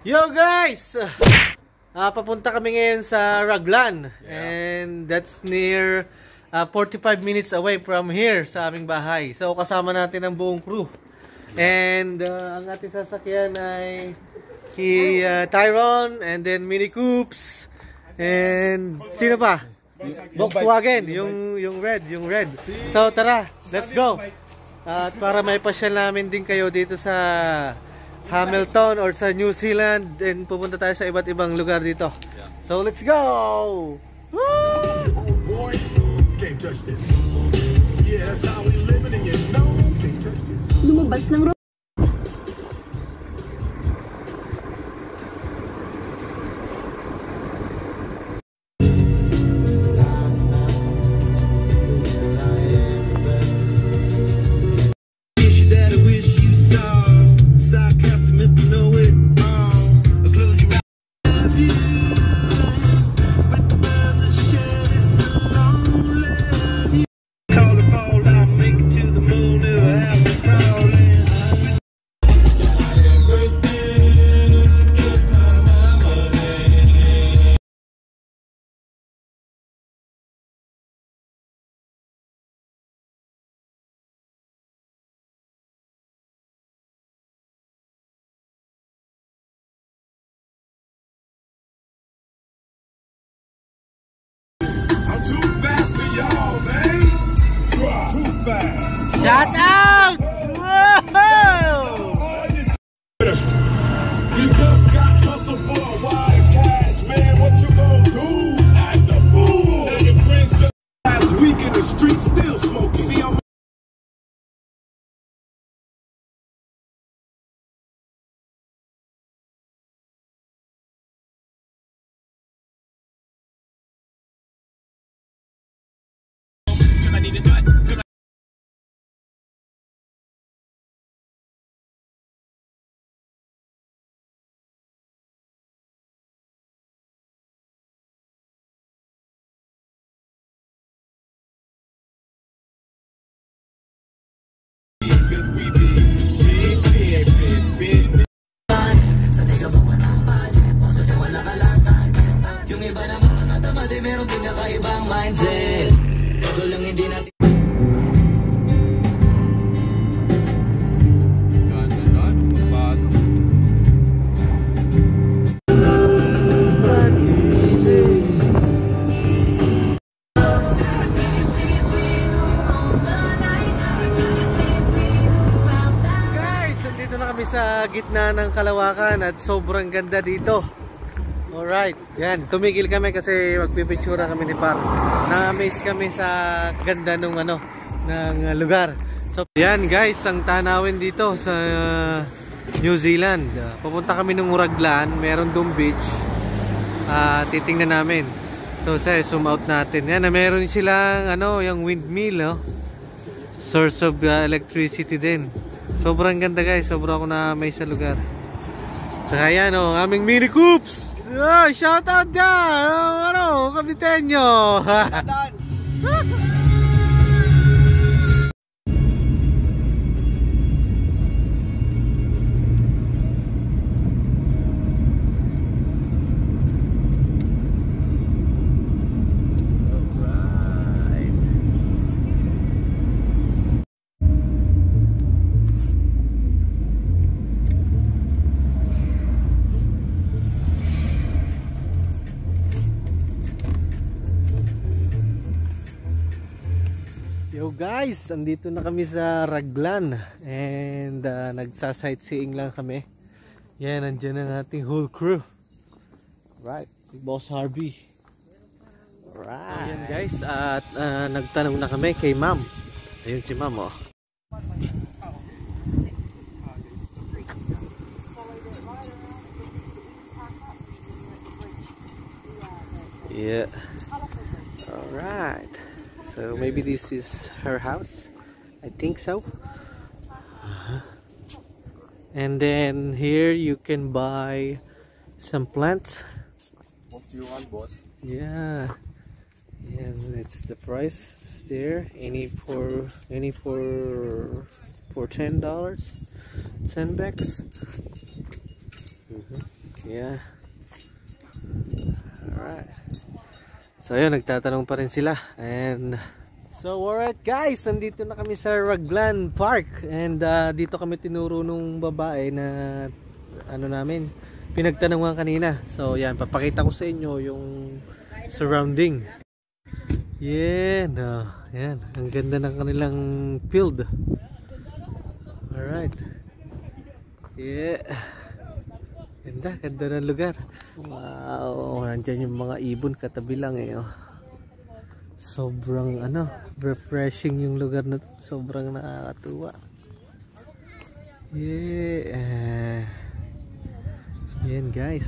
Yo guys! Papunta kami ngayon sa Raglan. And that's near 45 minutes away from here sa aming bahay. So kasama natin ang buong crew. And ang ating sasakyan ay si Tyron, and then Mini Coops, and sino pa? Volkswagen, yung red. So tara, let's go. At para may pasyal namin din kayo dito sa Hamilton or sa New Zealand, and pupunta tayo sa iba't ibang lugar dito. So let's go! Lumabas ng shout out! Whoa! You just got hustled for a while, cash, man. What you gonna do? Act the fool. Now your friends just last week in the street still smoking. See, I'm sa gitna ng Kalawakan at sobrang ganda dito. Alright, yan, tumigil kami kasi magpipictura kami ni Par. Na-amaze kami sa ganda ng lugar. So yan guys, ang tanawin dito sa New Zealand. Pupunta kami ng Raglan, meron doong beach. Titingnan namin. So zoom out natin. Yan, meron silang yung windmill, source of electricity din. Sobrang ganda guys, sobrang ako na-amaze sa lugar. Saka yan aming Mini Coops. Shout out dyan, Kapitenyo. Yo guys, andito na kami sa Raglan and nagsa-sightseeing lang kami. Yan, nandiyan ang ating whole crew. Right, si Boss Harvey. Right. Ayan guys, at nagtanong na kami kay Ma'am. Ayun si Ma'am, Yeah. Alright. So maybe this is her house. I think so. And then here you can buy some plants. What do you want, boss? Yeah. Yes, it's the price there. Any for $10, $10 bucks. Yeah. Alright. So yun, nagtatanong pa rin sila. And so alright guys, nandito na kami sa Raglan Park. And dito kami tinuro nung babae na ano namin, pinagtanungan kanina. So yan, papakita ko sa inyo yung surrounding. Yan, yan, ang ganda ng kanilang field. Alright. Yeah. Ganda, ganda ng lugar. Wow, nandyan yung mga ibon katabi lang eh. Oh. Sobrang ano, refreshing yung lugar na to. Sobrang nakakatuwa. Yeah. Yan guys.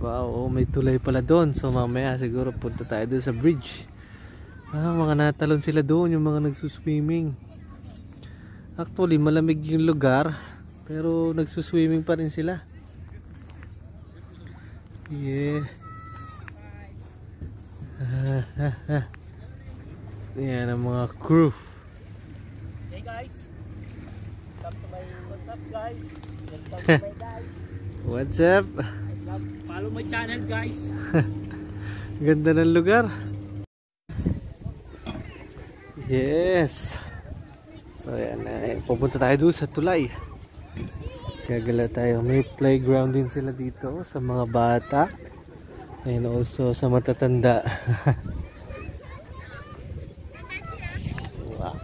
Wow, may tulay pala doon. So mamaya siguro punta tayo doon sa bridge. Mga natalon sila doon, yung mga nagsuswimming. Actually, malamig yung lugar, pero nagsuswimming pa rin sila. Yeah. Yan ang mga crew. Hey guys, welcome to my what's up guys? Welcome to my guys. What's up? Follow my channel guys. Ganda ng lugar. Yes. So yan, pupunta tayo doon sa tulay. Gagala tayo. May playground din sila dito sa mga bata. And also sa matatanda. Wow.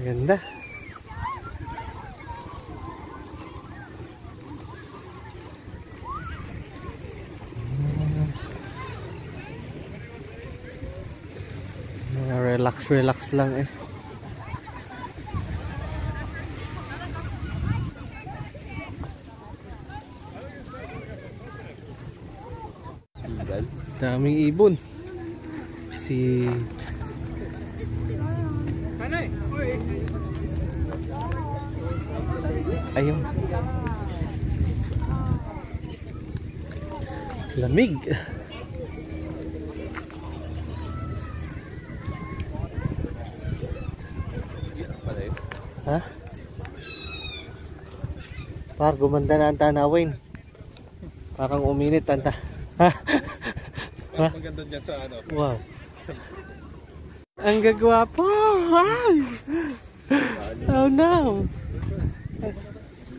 Ganda. Relax lang eh. Daming ibon. Ayun. Lamig. Ha? Par, gumanda na ang tanawin. Parang uminit anta. Ha? Parang maganda dyan sa ano. Wow. Ang gagwapo. Oh no.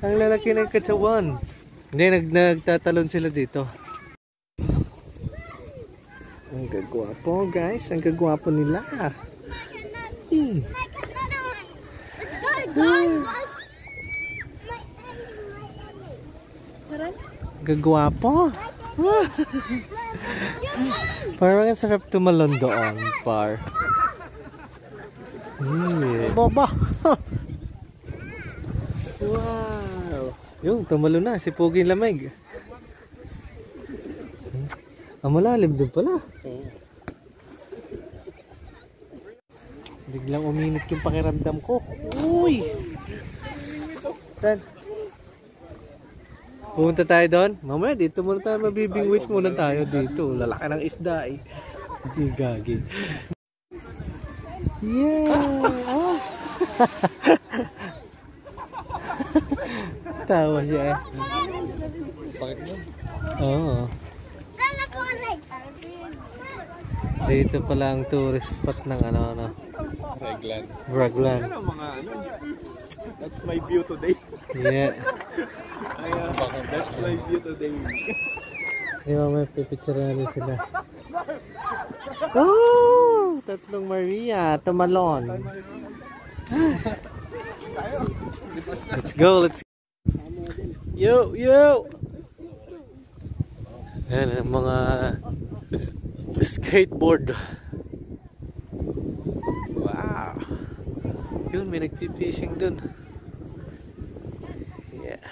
Ang lalaki ng katsawan. Hindi, nagtatalon sila dito. Ang gagwapo guys. Ang gagwapo nila. Gagwapo. Parang ang sarap tumalon doon, par. Baba. Wow. Yung tumalo na si Pogi Lamig. Ang malalim doon pala. Biglang uminit yung pakiramdam ko. Uy! Dan. Pumunta tayo doon. Mamaya dito muna tayo, mabibingwit muna tayo dito. Lalaki ng isda eh. Hindi gagi. Yeah! Tawa siya eh. Sakit mo? Oo. Dito pala ang tourist spot ng ano. Raglan. Raglan. Ano mga ano? That's my view today. Yeah. That's my view today. Yung may pipicture na rin sila. Oh! Tatlong Maria. Tumalon. Let's go. Let's go. Yo! Ayan ang mga skateboard. Wow. Yun, may nagpipishing dun. Yeah.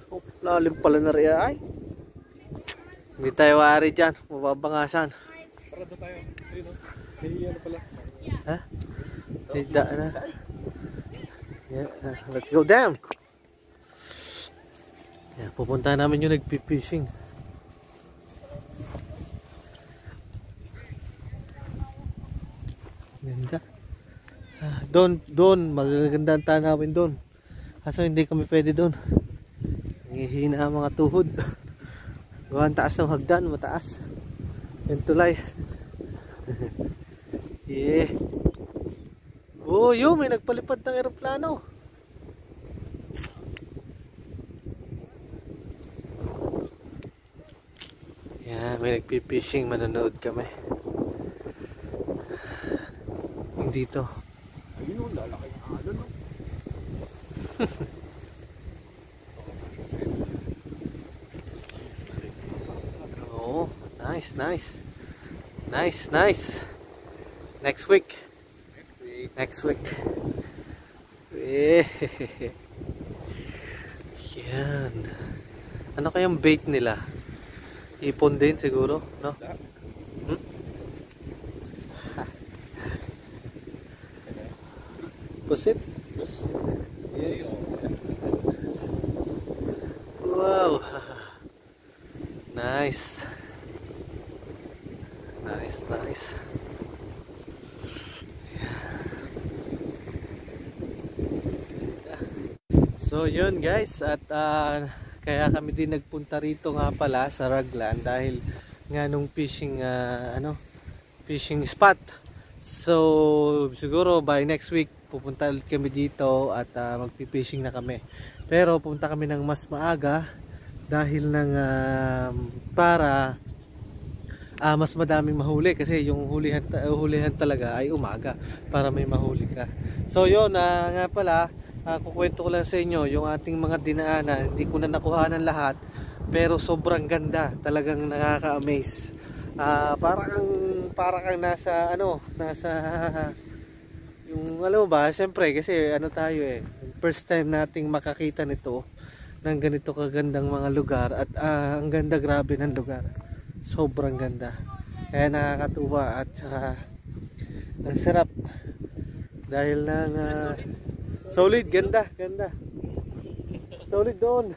Oh, lalim pala na rin ay. Hindi tayo wari dyan. Mababangasan. Parado tayo. Ayun o. Hey, ano pala? Ha? May daan na. Yeah. Let's go down. Yeah, pupunta namin yung nagpipishing. Ganda. Doon, magaganda ang tanawin doon. Kaso hindi kami pwede doon. Hihina ang mga tuhod. Gawa ang taas ng hagdan, mataas. Yung tulay. Yeah. Oh, yun, may nagpalipad ng eroplano. Yeah, may nagpipishing, manonood kami. Yung dito. Ayun yung lalaki ng alon. Oh, nice. Next week. Yan. Ano kayang bait nila? Ipon din siguro, no? Pusit? Yeah. Wow. Nice. So yun guys, at kaya kami din nagpunta rito nga pala sa Raglan dahil nga nung fishing fishing spot. So siguro by next week pupunta ulit kami dito at magpi-fishing na kami. Pero pupunta kami ng mas maaga dahil para mas madaming mahuli kasi yung hulihan talaga ay umaga para may mahuli ka. So yun nga pala, kukwento ko lang sa inyo yung ating mga dinaanan. Hindi ko na nakuhanan lahat pero sobrang ganda, talagang nakaka-amaze. Para kang nasa yung alam mo ba, syempre kasi tayo first time nating makakita nito ng ganito kagandang mga lugar at ang ganda, grabe ng lugar, sobrang ganda, kaya nakakatuwa at ang sarap dahil ng solid, ganda solid doon.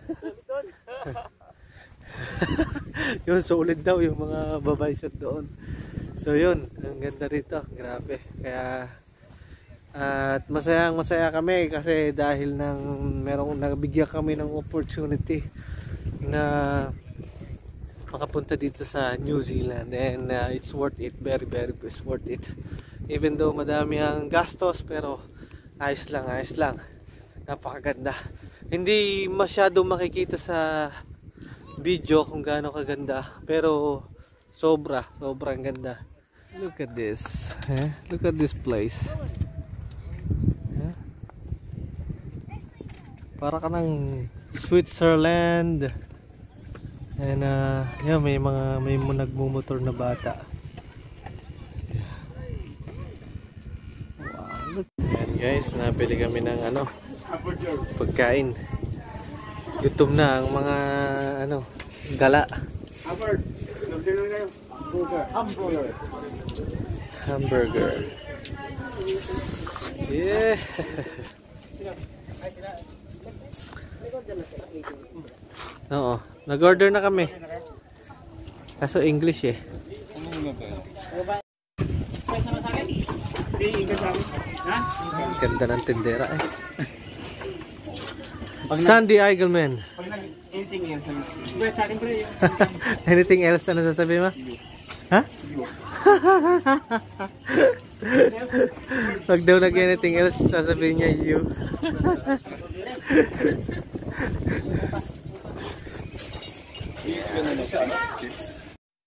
Yung solid daw yung mga babae shot doon. So yun, ang ganda rito, grabe. Kaya at masaya kami kasi dahil nabigyan kami ng opportunity na makapunta dito sa New Zealand, and it's worth it, very it's worth it. Even though madami ang gastos, pero ayos lang, napakaganda. Hindi masyado makikita sa video kung gaano kaganda, pero sobrang ganda. Look at this, look at this place. Para ka ng Switzerland. And yan, may nagmumotor na bata. Wow, look. Yan guys, nabili kami ng pagkain. Gutom na ang mga gala. Hamburger. Yeah. Oo, nag-order na kami. Kaso English Ganda ng tindera Sandy Eigelman. Anything else? Ano sasabihin mo? Ha? Pag daw nag-anything else, sasabihin niya you.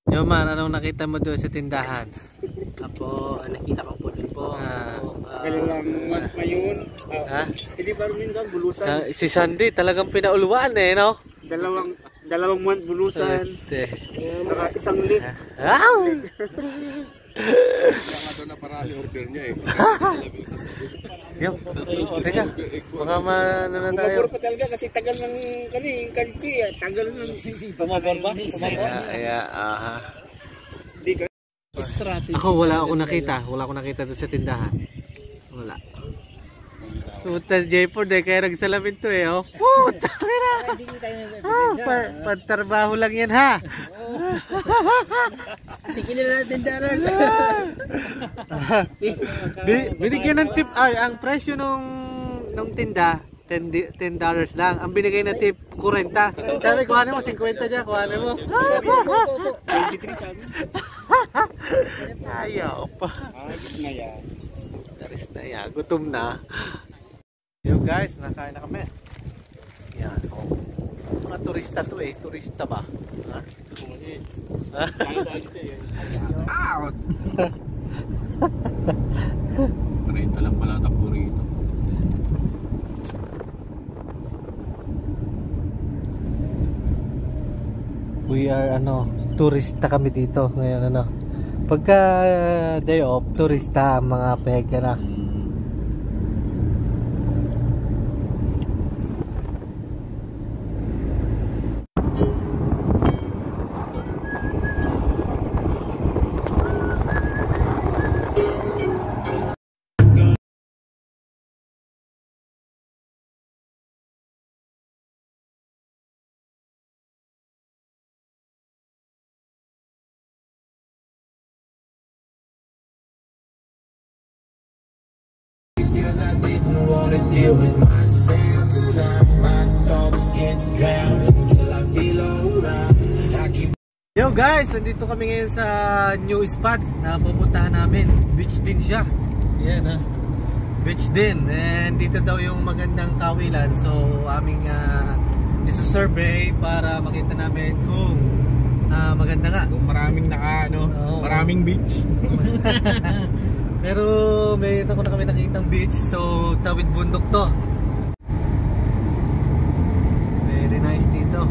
Jomar, anong nakita mo doon sa tindahan? Apo, nakita ko po dun po. Dalawang months ngayon. Hindi ba rin ka bulusan? Si Sandy talagang pinauluan no? Dalawang month bulusan. Saka isang lit. Saka doon na parali order niya Yung, teka, baka ano na tayo. Pumabor pa talaga kasi tagal ng kanti. Tagal ng Pumabor ba? Strategy. Ako wala akong nakita doon sa tindahan. Wala. So, Jayford kaya nagsalamin to Puta! Pagtrabaho lang yan ha! Sige na natin $10. Binigyan ng tip, ang presyo nung tinda, $10 lang. Ang binigay na tip, 40. Sabi, kuhanin mo, 50 dyan, kuhanin mo. 23 sabi. Ayaw pa. Agit na yan. Taris na yan, gutom na. Yo guys, nakain na kami. Yan, oh. Mga turista to eh, turista ba? Ha? Out! 30 lang pala takbo rito. We are turista kami dito ngayon Pagka day off, turista ang mga pega na. Yo guys, nandito kami ngayon sa new spot na pupuntahan namin. Beach din siya. Yan beach din. And dito daw yung magandang kawilan. So aming isa-survey para makita namin kung maganda nga. Kung maraming maraming beach. Pero mayroon na kami nakikitang beach. So tawid bundok to. Very nice dito.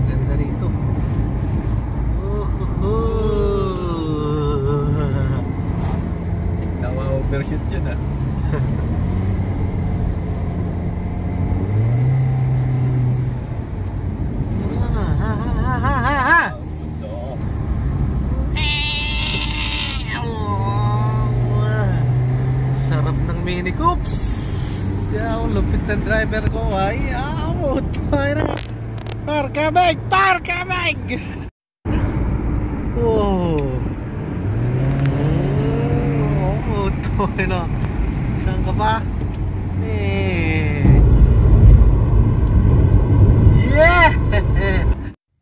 Ganda rito. Nawa-overshoot yun Sarap ng Mini Coops. Ang lupit ng driver ko. Ay, Parkabag! Oh. Saan ka pa? Yeah!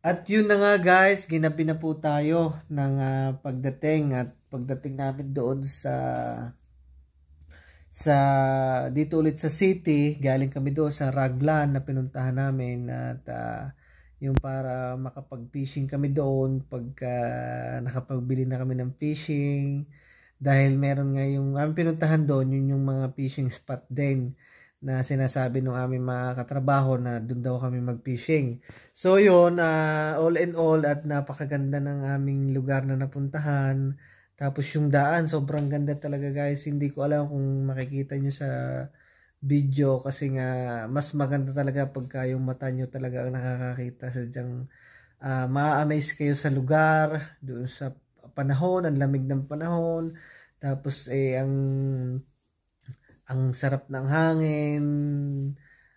At yun na nga guys, ginabi na po tayo ng pagdating namin doon sa dito ulit sa city. Galing kami doon sa Raglan na pinuntahan namin at yung para makapag-fishing kami doon pagka nakapagbili na kami ng fishing. Dahil meron nga yung aming pinuntahan doon, yun yung mga fishing spot din na sinasabi ng aming mga katrabaho na doon daw kami mag-fishing. So yun, all in all at napakaganda ng aming lugar na napuntahan. Tapos yung daan, sobrang ganda talaga guys. Hindi ko alam kung makikita nyo sa video kasi nga mas maganda talaga pagka yung mata nyo talaga ang nakakakita. Sadyang ma-amaze kayo sa lugar, doon sa panahon, ang lamig ng panahon, tapos ang sarap ng hangin,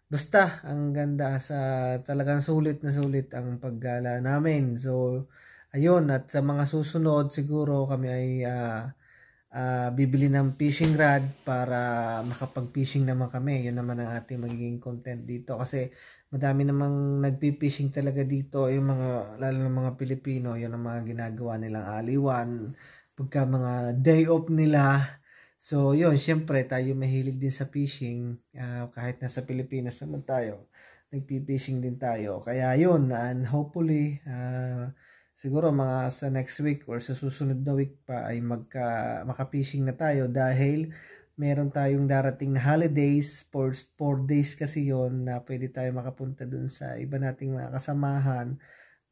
basta ang ganda, talagang sulit na sulit ang paggala namin. So ayun, at sa mga susunod siguro kami ay bibili ng fishing rod para makapag-fishing naman kami. Yun naman ang ating magiging content dito kasi madami namang nagpi-fishing talaga dito, yung lalo ng mga Pilipino. Yun ang mga ginagawa nilang aliwan pagka mga day off nila. So yun, syempre tayo mahilig din sa fishing, kahit nasa Pilipinas naman tayo, nagpi-fishing din tayo. Kaya yun, and hopefully siguro mga sa next week or sa susunod na week pa ay maka-fishing na tayo dahil meron tayong darating na holidays, 4 days kasi yon na pwede tayo makapunta dun sa iba nating mga kasamahan,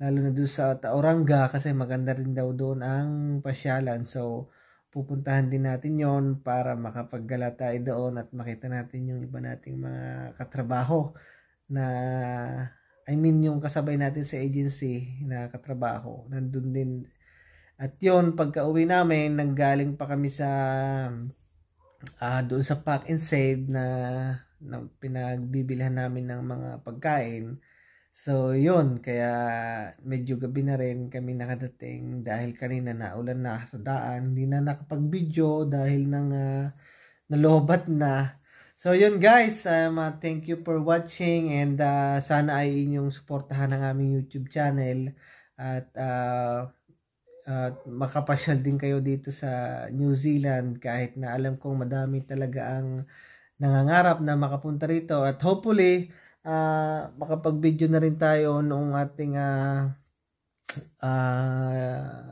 lalo na dun sa Tauranga kasi maganda rin daw doon ang pasyalan. So pupuntahan din natin yon para makapaggala tayo doon at makita natin yung iba nating mga katrabaho na yung kasabay natin sa agency na katrabaho nandun din. At yon, pagka uwi namin, nanggaling pa kami sa doon sa Pack and Save na pinagbibilhan namin ng mga pagkain. So, yun. Kaya medyo gabi na rin kami nakadating dahil kanina naulan na sa daan. Hindi na nakapag-video dahil nang nalobat na. So, yun guys. Thank you for watching and sana ay inyong suportahan ang aming YouTube channel. At makapasyal din kayo dito sa New Zealand kahit na alam kong madami talaga ang nangangarap na makapunta rito. At hopefully, makapag-video na rin tayo noong ating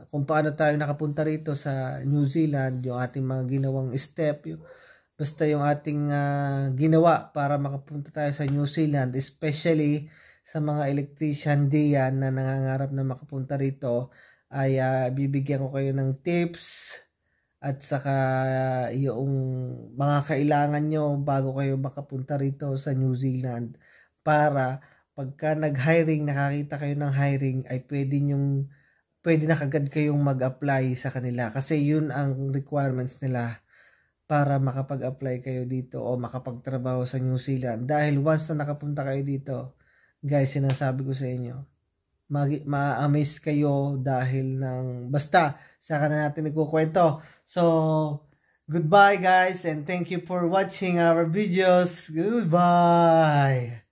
kung paano tayo nakapunta rito sa New Zealand, yung ating mga ginawang step, basta yung ating ginawa para makapunta tayo sa New Zealand, especially sa mga electrician diyan na nangangarap na makapunta rito, ay bibigyan ko kayo ng tips at saka yung mga kailangan nyo bago kayo makapunta rito sa New Zealand, para pagka nag-hiring, nakakita kayo ng hiring, ay pwede na kagad kayong mag-apply sa kanila kasi yun ang requirements nila para makapag-apply kayo dito o makapagtrabaho sa New Zealand. Dahil once na nakapunta kayo dito, guys, sinasabi ko sa inyo, ma-amaze kayo dahil basta saka na natin ikukwento. So, goodbye guys and thank you for watching our videos. Goodbye!